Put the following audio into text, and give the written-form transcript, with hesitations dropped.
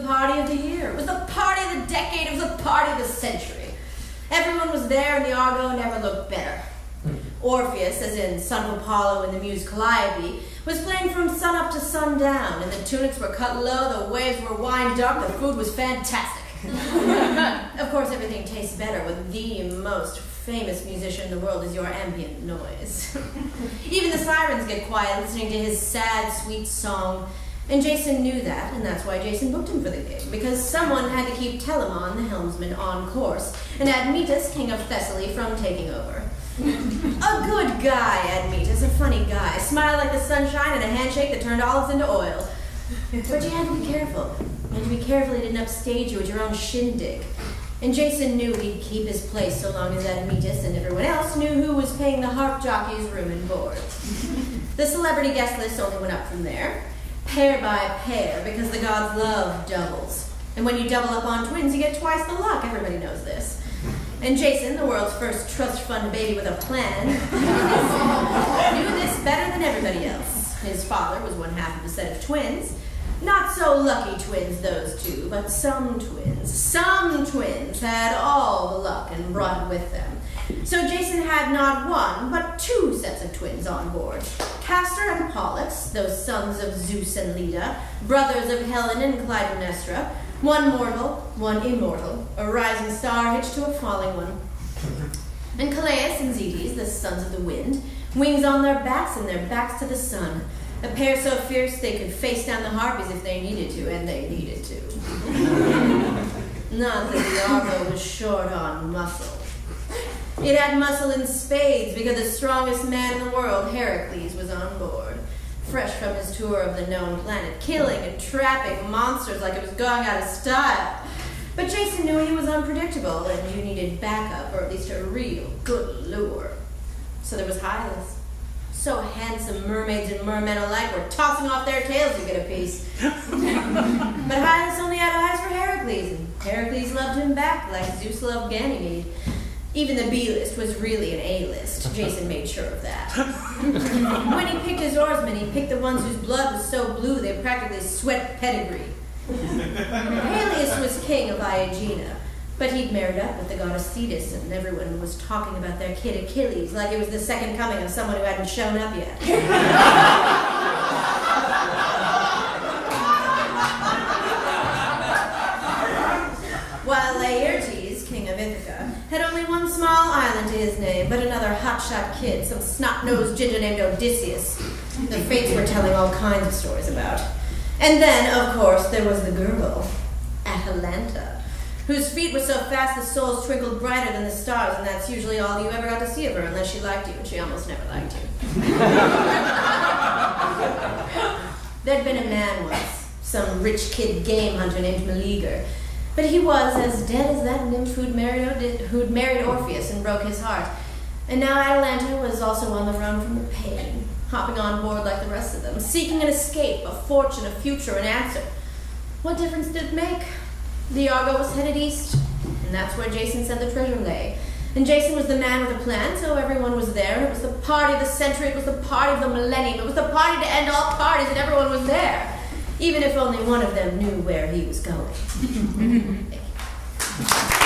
party of the year. It was the party of the decade. It was the party of the century. Everyone was there, and the Argo never looked better. Orpheus, as in son of Apollo in the muse Calliope, was playing from sun up to sundown, and the tunics were cut low, the waves were wind up, the food was fantastic. Of course, everything tastes better with the most famous musician in the world is your ambient noise. Even the sirens get quiet listening to his sad, sweet song, and Jason knew that, and that's why Jason booked him for the gig, because someone had to keep Telamon, the helmsman, on course, and Admetus, king of Thessaly, from taking over. A good guy, Admetus, a funny guy, smiled like the sunshine and a handshake that turned olives into oil. But you had to be careful. You had to be careful he didn't upstage you at your own shindig. And Jason knew he'd keep his place so long as Admetus and everyone else knew who was paying the harp jockey's room and board. The celebrity guest list only went up from there, pair by pair, because the gods love doubles. And when you double up on twins, you get twice the luck. Everybody knows this. And Jason, the world's first trust fund baby with a plan, knew this better than everybody else. His father was one half of a set of twins. Not so lucky twins, those two, but some twins had all the luck and brought it with them. So Jason had not one, but two sets of twins on board. Castor and Pollux, those sons of Zeus and Leda, brothers of Helen and Clytemnestra, one mortal, one immortal, a rising star hitched to a falling one. And Calais and Zetes, the sons of the wind, wings on their backs and their backs to the sun. A pair so fierce they could face down the harpies if they needed to, and they needed to. Not that the Argo was short on muscle. It had muscle in spades because the strongest man in the world, Heracles, was on board, fresh from his tour of the known planet, killing and trapping monsters like it was going out of style. But Jason knew he was unpredictable, and you needed backup, or at least a real good lure. So there was Hylas. So handsome, mermaids and mermen alike were tossing off their tails to get a piece. But Hylas only had eyes for Heracles, and Heracles loved him back like Zeus loved Ganymede. Even the B-list was really an A-list. Jason made sure of that. When he picked his oarsmen, he picked the ones whose blood was so blue they practically sweat pedigree. Peleus was king of Aegina, but he'd married up with the goddess Thetis, and everyone was talking about their kid Achilles like it was the second coming of someone who hadn't shown up yet. While Laertes, king of Ithaca, had only one small island to his name, but another hotshot kid, some snot-nosed ginger named Odysseus. The fates were telling all kinds of stories about. And then, of course, there was the girl, Atalanta, whose feet were so fast the souls twinkled brighter than the stars, and that's usually all you ever got to see of her, unless she liked you, and she almost never liked you. There'd been a man once, some rich kid game hunter named Meleager, but he was as dead as that nymph who'd married Orpheus and broke his heart. And now Atalanta was also on the run from the pain, hopping on board like the rest of them, seeking an escape, a fortune, a future, an answer. What difference did it make? The Argo was headed east, and that's where Jason said the treasure lay. And Jason was the man with a plan, so everyone was there, and it was the party of the century, it was the party of the millennium, it was the party to end all parties, and everyone was there, even if only one of them knew where he was going. Thank you.